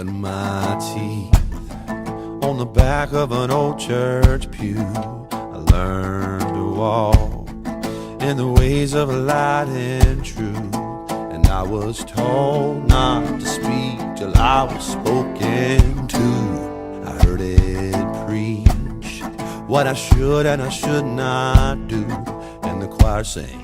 cut my teeth on the back of an old church pew. I learned to walk in the ways of light and truth, and I was told not to speak till I was spoken to. I heard it preach what I should and I should not do, and the choir sang,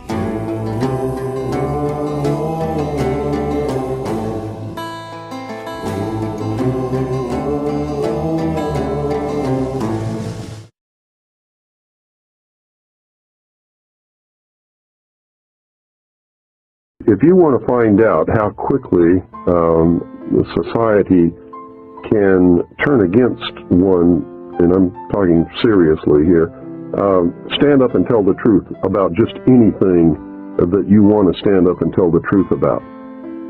if you want to find out how quickly the society can turn against one, and I'm talking seriously here, stand up and tell the truth about just anything that you want to stand up and tell the truth about.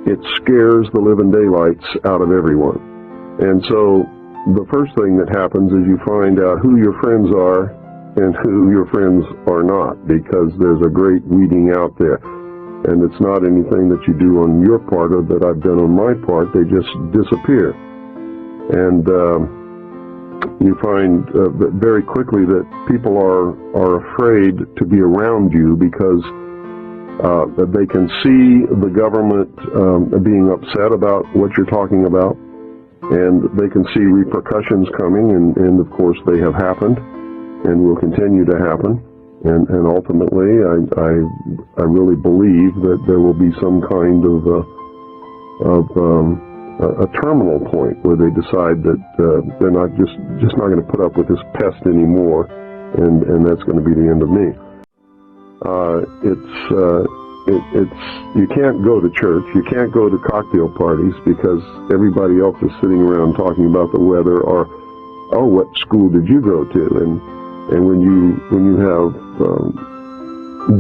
It scares the living daylights out of everyone. And so the first thing that happens is you find out who your friends are and who your friends are not, because there's a great weeding out there. And it's not anything that you do on your part or that I've done on my part. They just disappear. And you find very quickly that people are afraid to be around you because they can see the government being upset about what you're talking about, and they can see repercussions coming, and of course they have happened and will continue to happen. And ultimately, I really believe that there will be some kind of a terminal point where they decide that they're not just not going to put up with this pest anymore, and that's going to be the end of me. You can't go to church, you can't go to cocktail parties because everybody else is sitting around talking about the weather or, oh, what school did you go to? And when you have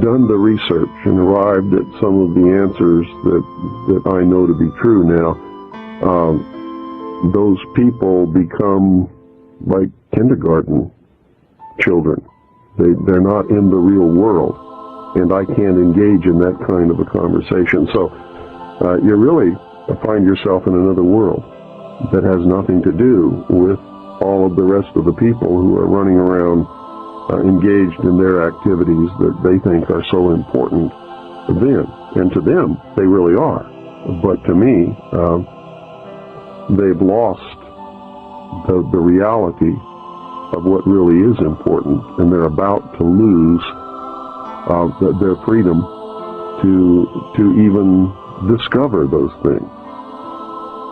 done the research and arrived at some of the answers that I know to be true now, those people become like kindergarten children. They're not in the real world, and I can't engage in that kind of a conversation. So you really find yourself in another world that has nothing to do with all of the rest of the people who are running around engaged in their activities that they think are so important to them. And to them, they really are. But to me, they've lost the reality of what really is important, and they're about to lose their freedom to even discover those things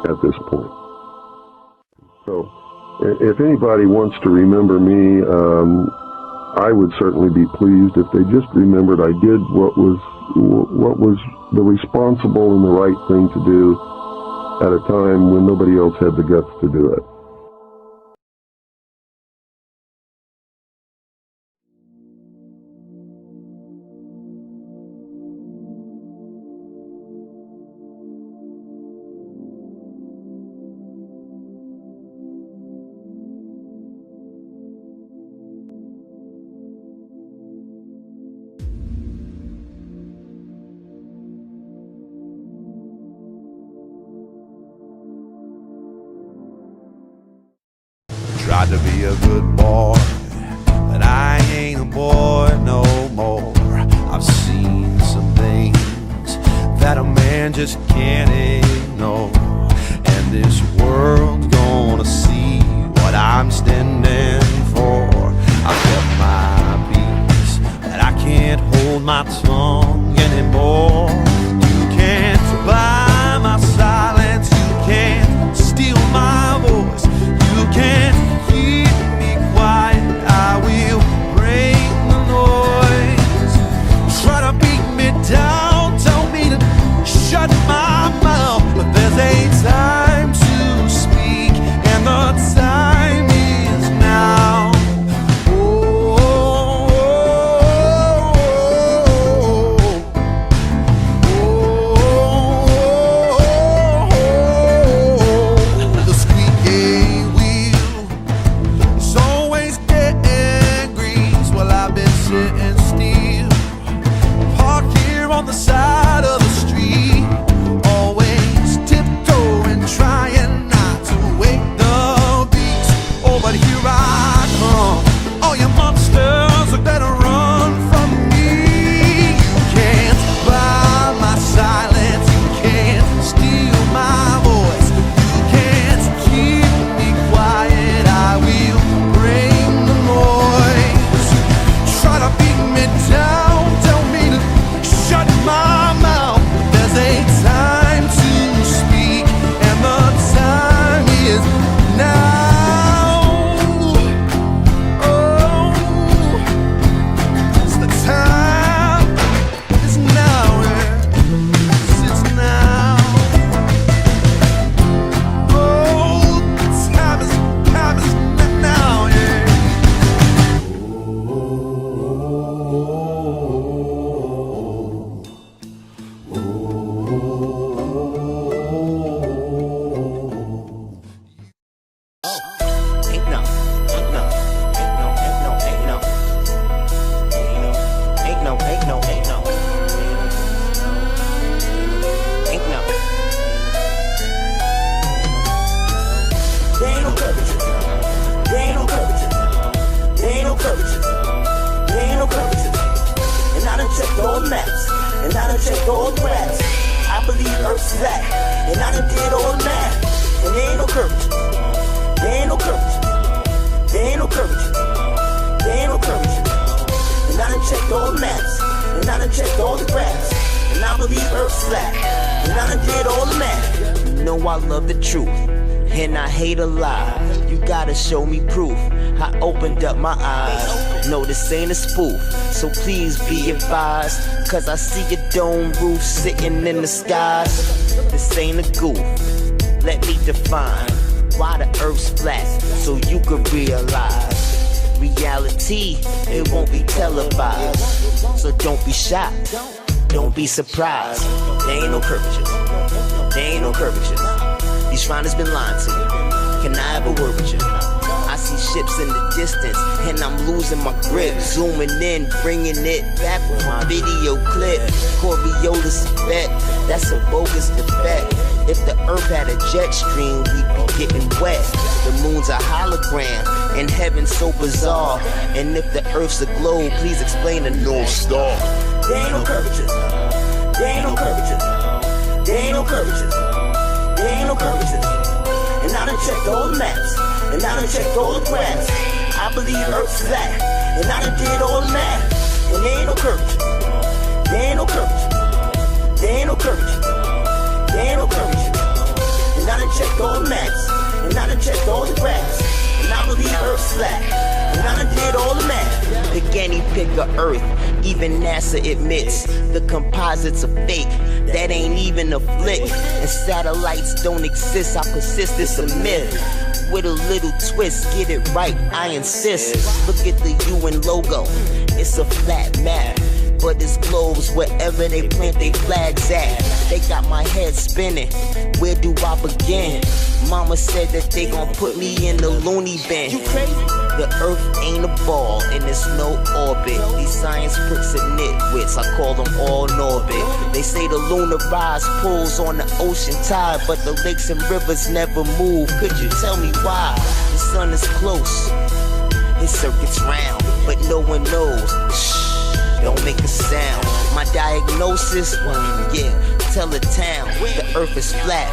at this point. So, if anybody wants to remember me, I would certainly be pleased if they just remembered I did what was the responsible and the right thing to do at a time when nobody else had the guts to do it. Tried to be a good boy, but I ain't a boy no more. I've seen some things that a man just can't ignore, and this world's gonna see what I'm standing for. I've got my peace, but I can't hold my tongue anymore. You can't buy my silence, you can't steal my voice, you can't keep me quiet. I will break the noise. Try to beat me down, tell me to shut my mouth, but there's a time to speak, and the time is now. The squeaky wheel is always getting grease while I've been sitting still, parked here on the side of the street, always tiptoeing, trying not to and I done checked all the graphs. I believe Earth's flat, and I done did all the math. And there ain't no curvature, there ain't no curvature, there ain't no curvature, there ain't no curvature. And I done checked all the maps, and I done checked all the graphs. And I believe Earth's flat, and I done did all the math. You know I love the truth, and I hate a lie. You gotta show me proof. I opened up my eyes. No, this ain't a spoof, so please be advised. Cause I see your dome roof sitting in the skies. This ain't a goof, let me define why the earth's flat, so you can realize reality, it won't be televised. So don't be shocked, don't be surprised. There ain't no curvature, there ain't no curvature. These shrines been lying to you. Can I have a word with you? I see ships in the distance, and I'm losing my grip. Zooming in, bringing it back with my video clip. Coriolis effect, that's a bogus defect. If the earth had a jet stream, we'd be getting wet. The moon's a hologram, and heaven's so bizarre. And if the earth's a globe, please explain the North Star. There ain't no curvature, there ain't no curvature, there ain't no curvature, there ain't no curvature. And I done checked all the maps, and I done checked all the graphs. I believe Earth's flat, and I done did all the math. And there ain't no curvature, there ain't no curvature, there ain't no curvature, there ain't no curvature. And I done checked all the maps, and I done checked all the graphs. And I believe Earth's flat, and I done did all the math. Pick any pick of Earth, even NASA admits the composites are fake. That ain't even a flick, and satellites don't exist. I persist, it's a myth. With a little twist, get it right, I insist. Look at the UN logo, it's a flat map, but it's globes wherever they plant they flags at. They got my head spinning, where do I begin? Mama said that they gon' put me in the loony bin. You crazy? The earth ain't a ball and it's no orbit. These science pricks and nitwits, I call them all in orbit. They say the lunar rise pulls on the ocean tide, but the lakes and rivers never move. Could you tell me why? The sun is close, his circuit's round, but no one knows. Shh, don't make a sound. My diagnosis, yeah, tell the town the earth is flat.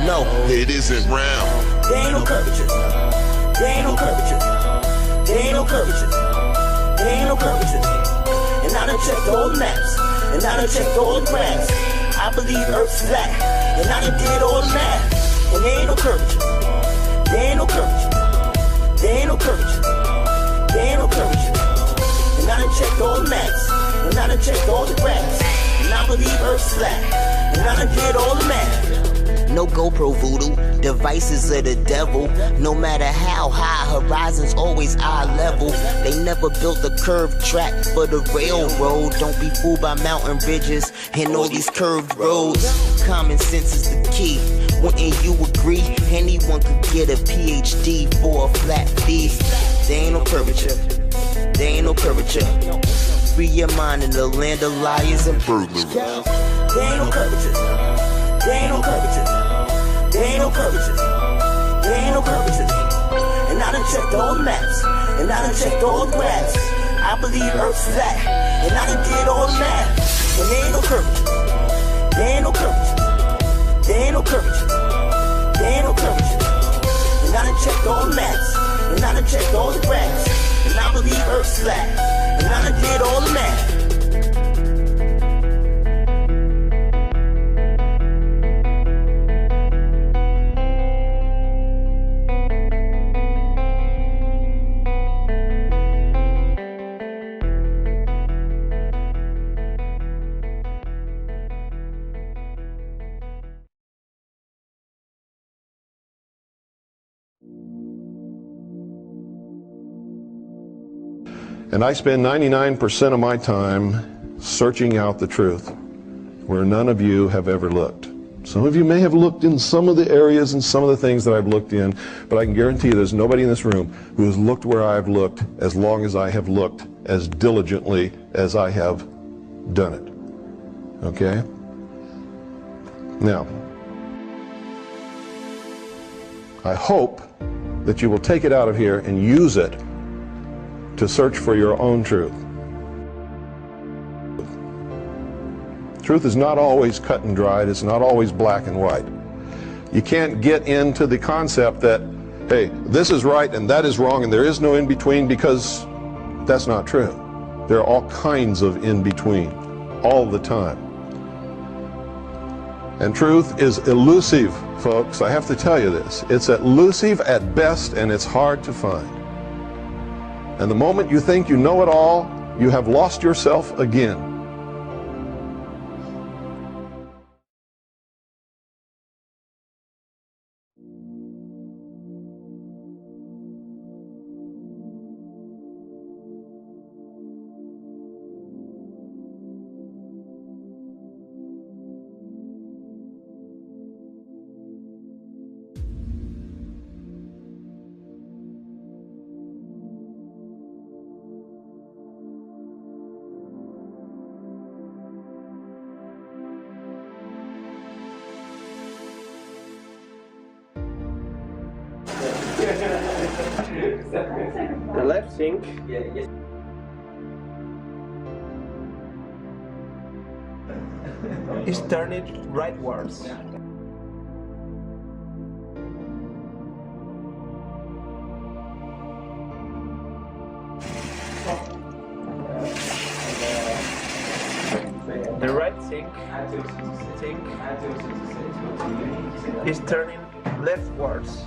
No, it isn't round. There ain't no curvature, there ain't no curvature, there ain't no curvature, there ain't no curvature. And I done checked all the maps, and I done checked all the graphs. I believe Earth's flat, and I done did all the math. And there ain't no curvature, there ain't no curvature, there ain't no curvature, there ain't no curvature. And I done checked all the maps, and I done checked all the graphs. And I believe Earth's flat, and I done did all the math. No GoPro voodoo, devices of the devil. No matter how high, horizon's always eye level. They never built a curved track for the railroad. Don't be fooled by mountain ridges and all these curved roads. Common sense is the key, wouldn't you agree? Anyone could get a PhD for a flat fee. There ain't no curvature, there ain't no curvature. Free your mind in the land of liars and burglars. There ain't no curvature, there ain't no curvature, there ain't no curvature, there ain't no curvature. And I done checked all the maps, and I done checked all the graphs. I believe Earth's flat, and I done did all the math. And there ain't no curvature, there ain't no curvature, there ain't no curvature, there ain't no curvature. And I done checked all the maps, and I done checked all the graphs. And I believe Earth's flat, and I done did all the math. And I spend 99% of my time searching out the truth where none of you have ever looked. Some of you may have looked in some of the areas and some of the things that I've looked in, but I can guarantee you there's nobody in this room who has looked where I've looked as long as I have looked, as diligently as I have done it. Okay? Now, I hope that you will take it out of here and use it to search for your own truth. Truth is not always cut and dried. It's not always black and white. You can't get into the concept that, hey, this is right and that is wrong and there is no in between, because that's not true. There are all kinds of in between all the time. And truth is elusive, folks. I have to tell you this. It's elusive at best, and it's hard to find. And the moment you think you know it all, you have lost yourself again. The left sink is turning rightwards. The right sink is turning leftwards.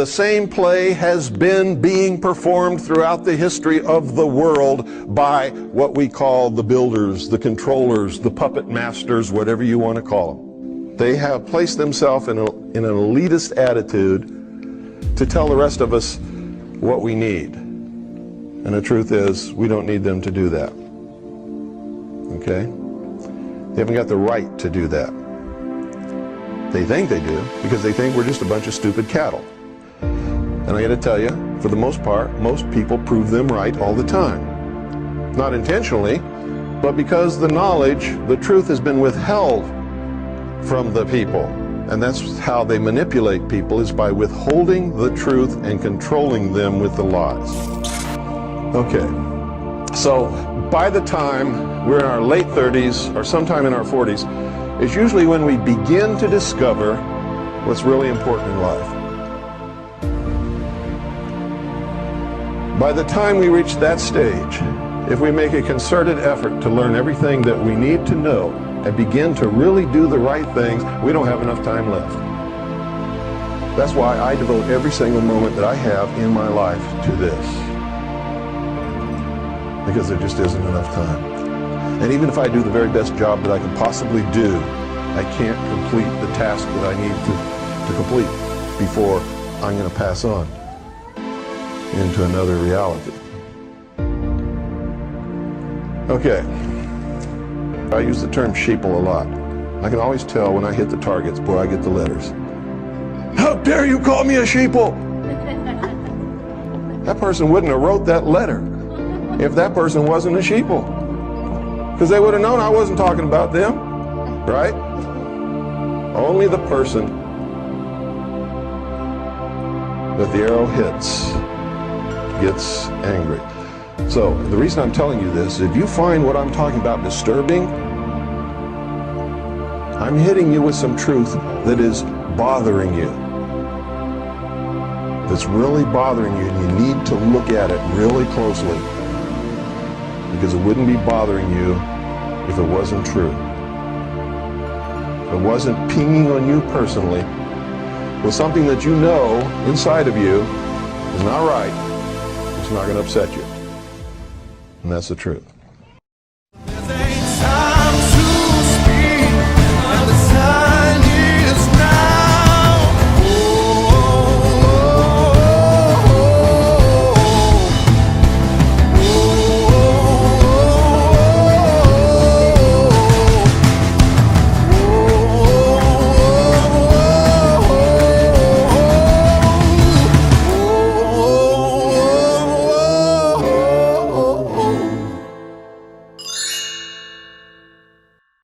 the same play has been being performed throughout the history of the world by what we call the builders, the controllers, the puppet masters, whatever you want to call them. They have placed themselves in an elitist attitude to tell the rest of us what we need. And the truth is, we don't need them to do that. Okay? They haven't got the right to do that. They think they do, because they think we're just a bunch of stupid cattle. And I got to tell you, for the most part, most people prove them right all the time. Not intentionally, but because the knowledge, the truth has been withheld from the people. And that's how they manipulate people, is by withholding the truth and controlling them with the lies. Okay, so by the time we're in our late 30s or sometime in our 40s, is usually when we begin to discover what's really important in life. By the time we reach that stage, if we make a concerted effort to learn everything that we need to know and begin to really do the right things, we don't have enough time left. That's why I devote every single moment that I have in my life to this. Because there just isn't enough time. And even if I do the very best job that I can possibly do, I can't complete the task that I need to complete before I'm going to pass on into another reality. Okay. I use the term sheeple a lot. I can always tell when I hit the targets, boy, I get the letters. How dare you call me a sheeple? That person wouldn't have wrote that letter if that person wasn't a sheeple. Because they would have known I wasn't talking about them, right? Only the person that the arrow hits gets angry. So the reason I'm telling you this, if you find what I'm talking about disturbing, I'm hitting you with some truth that is bothering you. That's really bothering you, and you need to look at it really closely. Because it wouldn't be bothering you if it wasn't true. If it wasn't pinging on you personally with something that you know inside of you is not right, it's not going to upset you. And that's the truth. There's a time to speak.